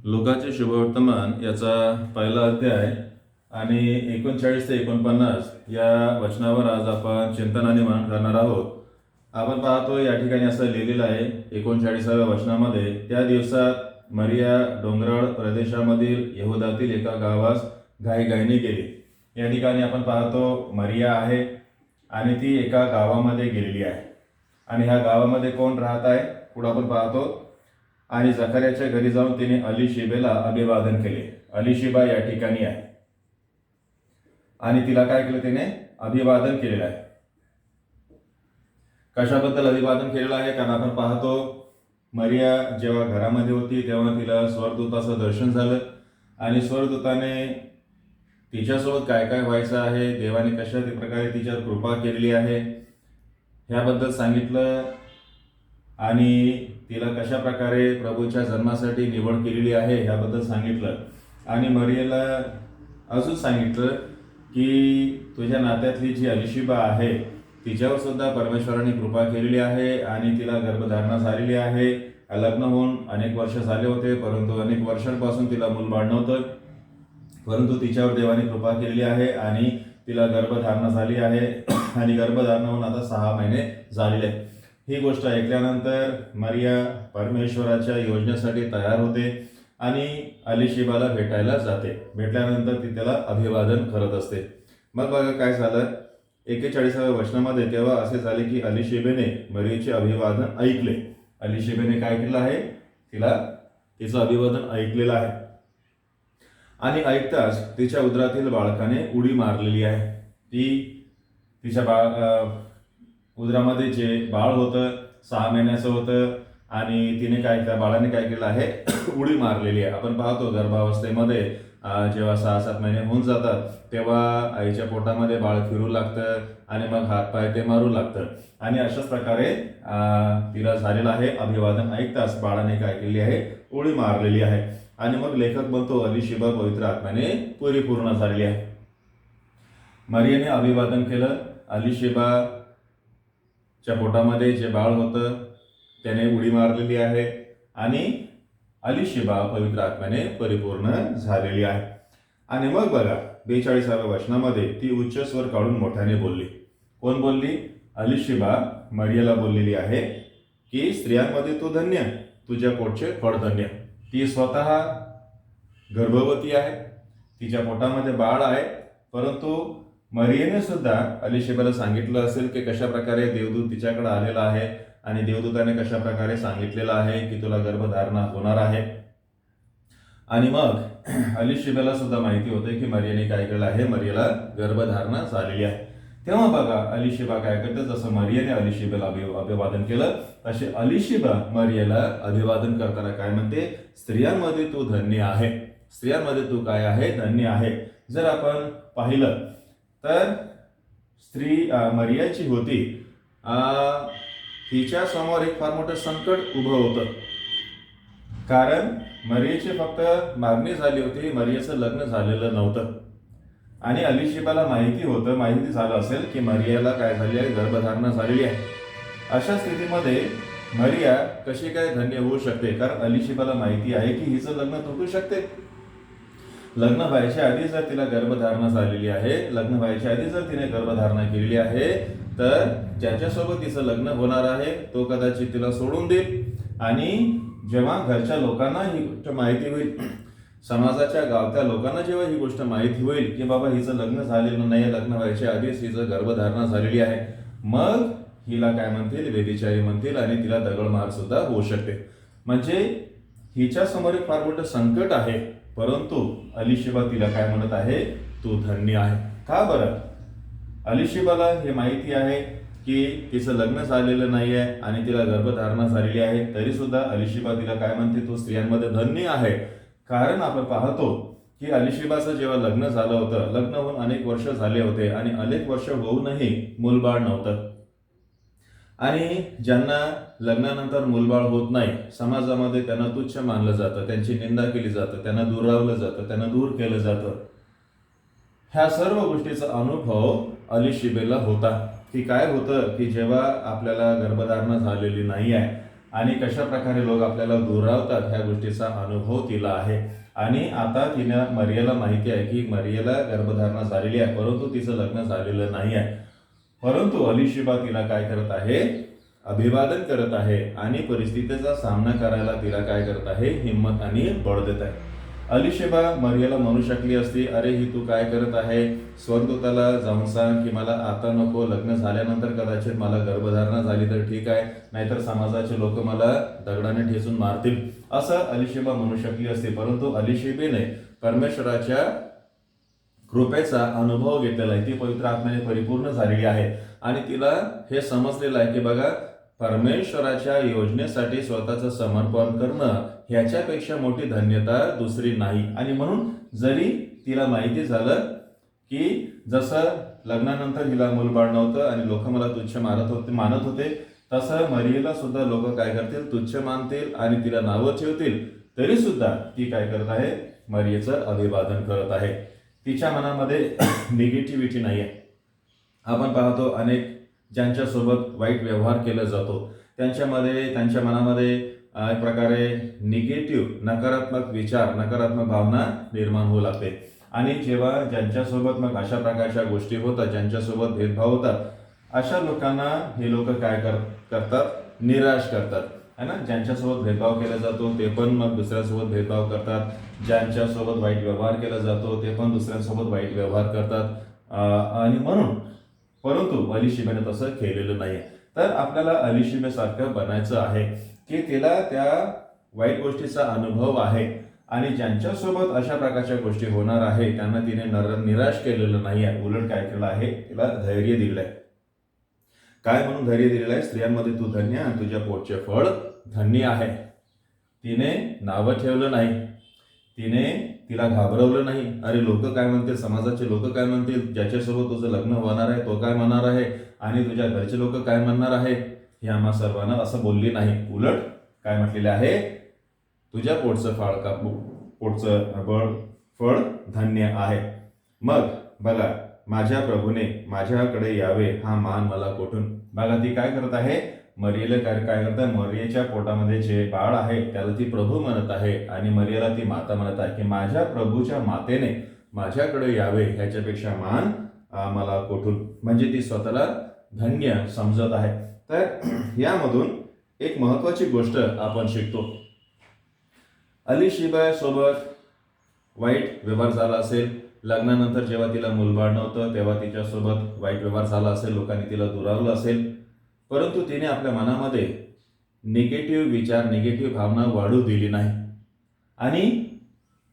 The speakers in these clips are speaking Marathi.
लुकाचे शुभवर्तमान याचा पहिला अध्याय आणि 39 ते 49 या वचनावर आज आपण चिंतन आणि मनन करणार आहोत. आपण पाहतो या ठिकाणी असं लिहिलेलं आहे 39व्या वचनामध्ये, त्या दिवसात मरिया डोंगराळ प्रदेशामधील यहुदातील एका गावास घाईघाईने गेली. या ठिकाणी आपण पाहतो मरिया आहे आणि ती एका गावामध्ये गेलेली आहे. आणि ह्या गावामध्ये कोण राहत आहे पुढे आपण पाहतो. आणि जकर्याच्या घरी जाऊन तिने अलिशिबेला अभिवादन केले. अलिशिबा या ठिकाणी आहे आणि तिला काय केलं, तिने अभिवादन केलेलं आहे. कशाबद्दल अभिवादन केलेलं आहे? कारण आपण पाहतो मरिया जेव्हा घरामध्ये होती तेव्हा तिला स्वर्गदूताचं दर्शन झालं आणि स्वर्गदूताने तिच्यासोबत काय काय व्हायचं आहे, देवाने कशा प्रकारे तिच्यावर कृपा केलेली आहे ह्याबद्दल सांगितलं आणि तिला कशा प्रकारे प्रभूच्या जन्मासाठी निवड केलेली आहे ह्याबद्दल सांगितलं. आणि मरियेला अजून सांगितलं की तुझ्या नात्यातली जी अलिशिबा आहे तिच्यावर सुद्धा परमेश्वराने कृपा केलेली आहे आणि तिला गर्भधारणा झालेली आहे. लग्न होऊन अनेक वर्ष झाले होते, परंतु अनेक वर्षांपासून तिला मूलबाळ नव्हतं, परंतु तिच्यावर देवाने कृपा केलेली आहे आणि तिला गर्भधारणा झाली आहे आणि गर्भधारणा होऊन आता 6 महिने झालेले आहेत. ही गोष्ट ऐकल्यानंतर मरिया परमेश्वराच्या योजनेसाठी तयार होते आणि अलिशिबाला भेटायला जाते. भेटल्यानंतर ती त्याला अभिवादन करत असते. मग बघा काय झालं 41व्या वचनामध्ये, तेव्हा असे झाले की अलिशिबेने मरियेचे अभिवादन ऐकले. अलिशिबेने काय केलं आहे, तिचं अभिवादन ऐकलेलं आहे आणि ऐकताच तिच्या उदरातील बाळकाने उडी मारलेली आहे. तिच्या उदरामध्ये जे बाळ होतं 6 महिन्याचं होतं आणि तिने त्या बाळाने काय केलं आहे उडी मारलेली आहे. आपण पाहतो गर्भावस्थेमध्ये जेव्हा 6-7 महिने होऊन जातात तेव्हा आईच्या पोटामध्ये बाळ फिरू लागतं आणि मग हातपाय ते मारू लागतं आणि अशाच प्रकारे तिला झालेलं आहे. अभिवादन ऐकताच बाळाने काय केली आहे, उडी मारलेली आहे. आणि मग लेखक म्हणतो अलिशिबा पवित्र आत्म्याने परिपूर्ण झालेली आहे. मरियेने अभिवादन केलं, अलिशिबाच्या पोटामध्ये जे बाळ होतं त्याने उडी मारलेली आहे आणि अलिशिबा पवित्र आत्म्याने परिपूर्ण झालेली आहे. आणि मग बघा 42व्या वचनामध्ये ती उच्च स्वर काढून मोठ्याने बोलली. कोण बोलली? अलिशिबा मरियेला बोललेली आहे की स्त्रियांमध्ये तू धन्य, तुझ्या पोटचे फळ धन्य. ती स्वतः गर्भवती आहे, तिच्या पोटामध्ये बाळ आहे, परंतु मरियेने सुद्धा अलिशिबाला सांगितलं असेल की कशा प्रकारे देवदूत तिच्याकडे आलेला आहे आणि देवदूताने कशा प्रकारे सांगितलेलं आहे की तुला गर्भधारणा होणार आहे. आणि मग अलिशिबाला सुद्धा माहिती होते की मरियेने काय केलं आहे, मरियेला गर्भधारणा झालेली आहे. तेव्हा बघा अलिशिबा काय करते, जसं मरियेने अलिशिबाला अभिवादन केलं तसे अलिशिबा मरियेला अभिवादन करताना काय म्हणते, स्त्रियांमध्ये तू धन्य आहे. स्त्रियांमध्ये तू काय आहे, धन्य आहे. जर आपण पाहिलं तर स्त्री मरियाची होती, तिच्या समोर एक फार मोठं संकट उभं होतं. कारण मरियेची फक्त मागणी झाली होती, मरियेचं लग्न झालेलं नव्हतं आणि अलिशिबाला माहिती झालं असेल की मरियाला काय झाली आहे, गर्भधारणा झालेली आहे. अशा स्थितीमध्ये मरिया कशी काय धन्य होऊ शकते? कारण अलिशिबाला माहिती आहे की हिचं लग्न तुटू शकते. लग्न व्हायच्या आधी जर तिला गर्भधारणा झालेली आहे, लग्न व्हायच्या आधी जर तिने गर्भधारणा केलेली आहे तर ज्याच्यासोबत तिचं लग्न होणार आहे तो कदाचित तिला सोडून देईल. आणि जेव्हा घरच्या लोकांना ही गोष्ट माहिती होईल, समाजाच्या गावच्या लोकांना जेव्हा ही गोष्ट माहिती होईल की बाबा हिचं लग्न झालेलं नाही, लग्न व्हायच्या आधीच हिचं गर्भधारणा झालेली आहे, मग हिला काय म्हणतील, व्यभिचारी म्हणतील आणि तिला दगडमार सुद्धा होऊ शकते. म्हणजे हिच्या समोर एक फार मोठं संकट आहे, परंतु अलिशिबा तिला काय म्हणत आहे, तू धन्य आहे. का बरं? अलिशिबाला हे माहिती आहे की तिचं लग्न झालेलं नाही आहे आणि तिला गर्भधारणा झालेली आहे, तरी सुद्धा अलिशिबा तिला काय म्हणते, तू स्त्रियांमध्ये धन्य आहे. कारण आपण पाहतो की अलिशिबाचं जेव्हा लग्न झालं होतं, लग्न होऊन अनेक वर्ष झाले होते आणि अनेक वर्ष होऊनही मूलबाळ नव्हतं. आणि ज्यांना लग्नानंतर मूलबाळ होत नाही, समाजामध्ये त्यांना तुच्छ मानलं जातं, त्यांची निंदा केली जातं, त्यांना दुरावलं जातं, त्यांना दूर केलं जातं. ह्या सर्व गोष्टीचा अनुभव अलिशिबेला होता. की काय होतं की जेव्हा आपल्याला गर्भधारणा झालेली नाही आहे आणि कशा प्रकारे लोक आपल्याला दुरावतात ह्या गोष्टीचा अनुभव तिला आहे. आणि आता तिनं मरियेला माहिती आहे की मरियेला गर्भधारणा झालेली आहे, परंतु तिचं लग्न झालेलं नाही आहे. परंतु अलिशिबा तिला काय करत आहे, अभिवादन करत आहे आणि परिस्थितीचा सामना करायला तिला काय करत आहे, हिंमत आणि बळ देत आहे. अलिशिबा मरियेला म्हणू शकली असती, अरे ही तू काय करत आहे, स्वर्गदूताला जाऊन सांग की मला आता नको, लग्न झाल्यानंतर कदाचित मला गर्भधारणा झाली तर ठीक आहे, नाहीतर समाजाचे लोक मला दगडाने ठेचून मारतील, असं अलिशिबा म्हणू शकली असती. परंतु अलिशिबेने परमेश्वराच्या कृपेचा अनुभव घेतलेला आहे. ती पवित्र आत्म्याने परिपूर्ण झालेली आहे आणि तिला हे समजलेलं आहे की बघा, परमेश्वराच्या योजनेसाठी स्वतःचं समर्पण करणं ह्याच्यापेक्षा मोठी धन्यता दुसरी नाही. आणि म्हणून जरी तिला माहिती झालं की जसं लग्नानंतर हिला मूलबाळ नव्हतं आणि लोक मला तुच्छ मानत होते, तसं मरियेला सुद्धा लोक काय करतील, तुच्छ मानतील आणि तिला नावं ठेवतील, तरी सुद्धा ती काय करत आहे, मरियेचं अभिवादन करत आहे. तिच्या मनामध्ये निगेटिव्हिटी नाही आहे. आपण पाहतो अनेक ज्यांच्यासोबत वाईट व्यवहार केला जातो त्यांच्या मनामध्ये एक प्रकारे निगेटिव्ह नकारात्मक विचार, नकारात्मक भावना निर्माण होऊ लागते. आणि जेव्हा ज्यांच्यासोबत मग अशा प्रकारच्या गोष्टी होतात, ज्यांच्यासोबत भेदभाव होतात, अशा लोकांना हे लोक काय करतात, निराश करतात, है ना. ज्यांच्यासोबत भेदभाव केला जातो ते पण मग दुसऱ्यांसोबत भेदभाव करतात, ज्यांच्यासोबत वाईट व्यवहार केला जातो ते पण दुसऱ्यांसोबत वाईट व्यवहार करतात. आणि म्हणून परंतु अलिशिबेने तसं केलेलं नाही. तर आपल्याला अलिशिबेसारखं बनायचं आहे की तिला त्या वाईट गोष्टीचा अनुभव आहे आणि ज्यांच्यासोबत अशा प्रकारच्या गोष्टी होणार आहे त्यांना तिने निराश केलेलं नाही आहे. उलट काय केलं आहे, तिला धैर्य दिलेलं आहे. काय म्हणून धैर्य दिलेलं आहे, स्त्रियांमध्ये तू धन्य आणि तुझ्या पोटचे फळ धन्य आहे. तिने नावं ठेवलं नाही, तिला घाबरवलं नाही. अरे लोक काय म्हणतील, समाजाचे लोक काय म्हणतील, ज्याच्यासोबत तुझं लग्न होणार आहे तो काय म्हणणार आहे आणि तुझ्या घरचे लोक काय म्हणणार आहे, हे आम्हा सर्वांना असं बोलली नाही. उलट काय म्हटलेले आहे, तुझ्या पोटचं फळ धन्य आहे. मग बघा, माझ्या प्रभूने माझ्याकडे यावे हा मान मला कोठून. बघा ती काय करत आहे, मरियेला काय करत आहे, मरियेच्या पोटामध्ये जे बाळ आहे त्याला ती प्रभू म्हणत आहे आणि मरियेला ती माता म्हणत आहे की माझ्या प्रभूच्या मातेने माझ्याकडे यावे ह्याच्यापेक्षा मान मला कोठून. म्हणजे ती स्वतःला धन्य समजत आहे. तर यामधून एक महत्वाची गोष्ट आपण शिकतो. अलिशिबा सोबत वाईट व्यवहार झाला असेल, लग्नानंतर जेव्हा तिला मूलबाळ नव्हतं तेव्हा तिच्यासोबत वाईट व्यवहार झाला असेल, लोकांनी तिला दुरावलं असेल, परंतु तिने आपल्या मनामध्ये निगेटिव्ह विचार, निगेटिव्ह भावना वाढू दिली नाही. आणि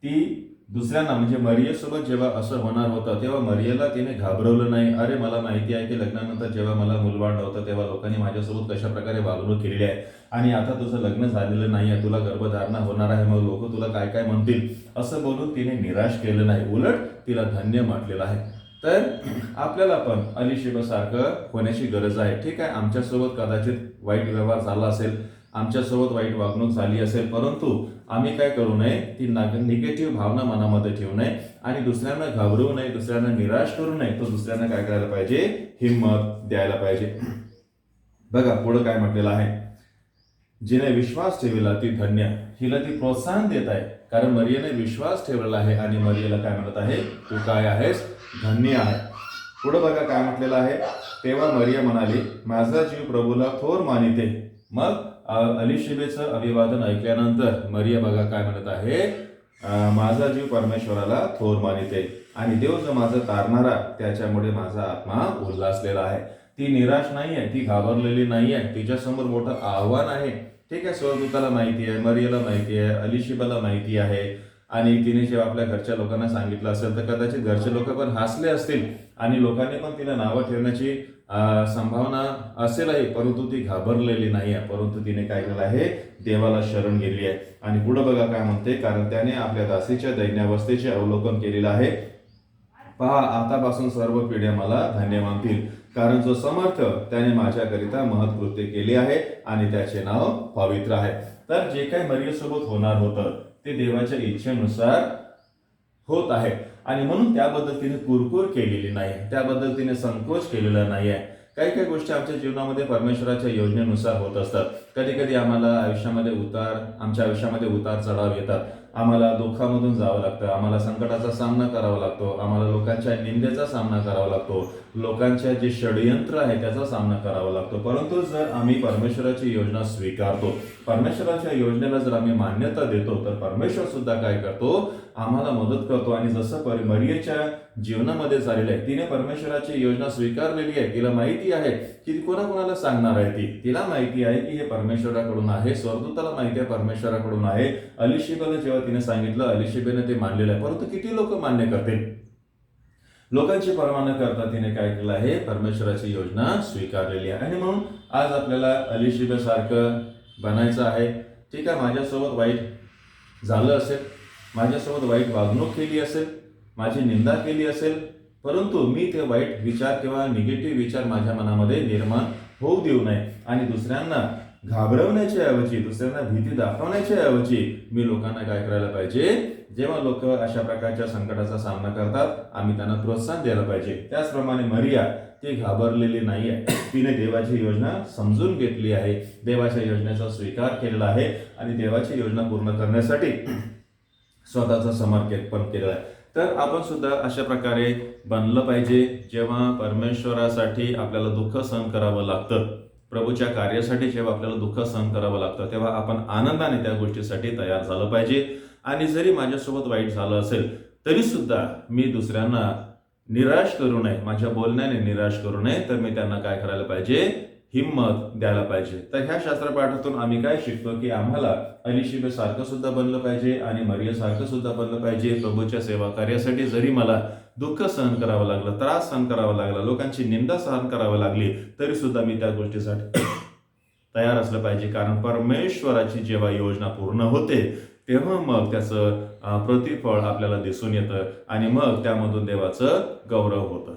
ती दुसऱ्यांना म्हणजे मरियेसोबत जेव्हा असं होणार होतं तेव्हा मरियेला तिने घाबरवलं नाही. अरे मला माहिती आहे की लग्नानंतर जेव्हा मला मूलबाळ नव्हतं तेव्हा लोकांनी माझ्यासोबत कशा प्रकारे वागणूक केलेली आहे आणि आता तुझं लग्न झालेलं नाही आहे, तुला गर्भधारणा होणार आहे, मग लोक तुला काय काय म्हणतील, असं बोलून तिने निराश केलं नाही. उलट तिला धन्य म्हटलेलं आहे. तर आपल्याला पण अलिशिबासारखं होण्याची गरज आहे. ठीक आहे, आमच्यासोबत कदाचित वाईट व्यवहार झाला असेल, आमच्यासोबत वाईट वागणूक झाली असेल, परंतु आम्ही काय करू नये, ती निगेटिव्ह भावना मनामध्ये ठेवू नये आणि दुसऱ्यांना घाबरवू नये, दुसऱ्यांना निराश करू नये, तो दुसऱ्यांना काय करायला पाहिजे, हिंमत द्यायला पाहिजे. बघा पुढे काय म्हटलेलं आहे, जिने विश्वास ठेवला ती धन्य. हिला ती प्रोत्साहन देत आहे कारण मरियेने विश्वास ठेवलेला आहे आणि मरियेला काय म्हणत आहे, तू काय आहेस, धन्य आहे. पुढे बघा काय म्हटलेलं आहे, तेव्हा मरिया म्हणाली माझा जीव प्रभूला थोर मानिते. मग अलिशिबेचं अभिवादन ऐकल्यानंतर मरिया बघा काय म्हणत आहे, माझा जीव परमेश्वराला थोर मानिते आणि देव जो माझा तारणारा त्याच्यामुळे माझा आत्मा उल्हासलेला आहे. ती निराश नाही आहे, ती घाबरलेली नाही आहे, तिच्यासमोर मोठं आव्हान आहे. ठीक आहे, स्वर्गदूताला माहिती आहे, मरियेला माहिती आहे, अलिशिबाला माहिती आहे आणि तिने जेव्हा आपल्या घरच्या लोकांना सांगितलं असेल तर कदाचित घरचे लोक पण हसले असतील आणि लोकांनी पण तिला नावं ठेवण्याची संभावना असेलही, परंतु ती घाबरलेली नाही आहे. परंतु तिने काय केलं आहे, देवाला शरण गेली आहे. आणि पुढे बघा काय म्हणते, कारण त्याने आपल्या दासीच्या दैन्यावस्थेचे अवलोकन केलेलं आहे. पहा आतापासून सर्व पिढ्या मला धन्य मानतील, कारण जो समर्थ त्याने माझ्याकरिता महत्कृत्य केले आहे आणि त्याचे नाव पवित्र आहे. तर जे काही मरियेसोबत होणार होतं ते देवाच्या इच्छेनुसार होत आहे आणि म्हणून त्याबद्दल तिने कुरकुर केलेली नाही, त्याबद्दल तिने संकोच केलेला नाही आहे. काही काही गोष्टी आमच्या जीवनामध्ये परमेश्वराच्या योजनेनुसार होत असतात. कधी कधी आम्हाला आमच्या आयुष्यामध्ये उतार चढाव येतात. आम्हाला दुःखामधून जावं लागतं, आम्हाला संकटाचा सामना करावा लागतो, आम्हाला लोकांच्या निंदेचा सामना करावा लागतो, लोकांच्या जे षडयंत्र आहे त्याचा सामना करावा लागतो. परंतु जर आम्ही परमेश्वराची योजना स्वीकारतो, परमेश्वराच्या योजनेला जर आम्ही मान्यता देतो, तर परमेश्वर सुद्धा काय करतो, आम्हाला मदत करतो. आणि जसं मरियेच्या जीवनामध्ये झालेलं आहे, तिने परमेश्वराची योजना स्वीकारलेली आहे. तिला माहिती आहे की ती कोणाकोणाला सांगणार आहे. तिला माहिती आहे की हे परमेश्वराकडून आहे, स्वर्गदूताला माहिती आहे परमेश्वराकडून आहे. अलिशिबाला जेव्हा तिने सांगितलं, अलिशिबाने ते मानलेलं आहे. परंतु किती लोक मान्य करतील? लोकांची पर्वा न करता तिने काय केलं आहे, परमेश्वराची योजना स्वीकारलेली आहे. आणि म्हणून आज आपल्याला अलिशिबासारखं बनायचं आहे. ठीक आहे, माझ्यासोबत वाईट झालं असेल, माझ्यासोबत वाईट वागणूक केली असेल, माझी निंदा केली असेल, परंतु मी ते वाईट विचार किंवा निगेटिव्ह विचार माझ्या मनामध्ये निर्माण होऊ देऊ नये. आणि दुसऱ्यांना घाबरवण्याच्या ऐवजी, दुसऱ्यांना भीती दाखवण्याच्या ऐवजी मी लोकांना काय करायला पाहिजे, जेव्हा लोक अशा प्रकारच्या संकटाचा सामना करतात, आम्ही त्यांना प्रोत्साहन द्यायला पाहिजे. त्याचप्रमाणे मरिया ती घाबरलेली नाही आहे. तिने देवाची योजना समजून घेतली आहे, देवाच्या योजनेचा स्वीकार केलेला आहे आणि देवाची योजना पूर्ण करण्यासाठी स्वतःचं समर्पण केलेलं आहे. तर आपण सुद्धा अशा प्रकारे बनलं पाहिजे. जेव्हा परमेश्वरासाठी आपल्याला दुःख सहन करावं लागतं, प्रभूच्या कार्यासाठी जेव्हा आपल्याला दुःख सहन करावं लागतं, तेव्हा आपण आनंदाने त्या गोष्टीसाठी तयार झालं पाहिजे. आणि जरी माझ्यासोबत वाईट झालं असेल तरी सुद्धा मी दुसऱ्यांना निराश करू नये, माझ्या बोलण्याने निराश करू नये, तर मी त्यांना काय करायला पाहिजे, हिंमत द्यायला पाहिजे. तर ह्या शास्त्रपाठातून आम्ही काय शिकतो की आम्हाला अलिशिबासारखं सुद्धा बनलं पाहिजे आणि मरियासारखं सुद्धा बनलं पाहिजे. प्रभूच्या सेवा कार्यासाठी जरी मला दुःख सहन करावं लागलं, त्रास सहन करावा लागला, लोकांची निंदा सहन करावी लागली, तरी सुद्धा मी त्या गोष्टीसाठी तयार असलं पाहिजे. कारण परमेश्वराची जेव्हा योजना पूर्ण होते तेव्हा मग त्याचं प्रतिफळ आपल्याला दिसून येतं आणि मग त्यामधून देवाचं गौरव होतं.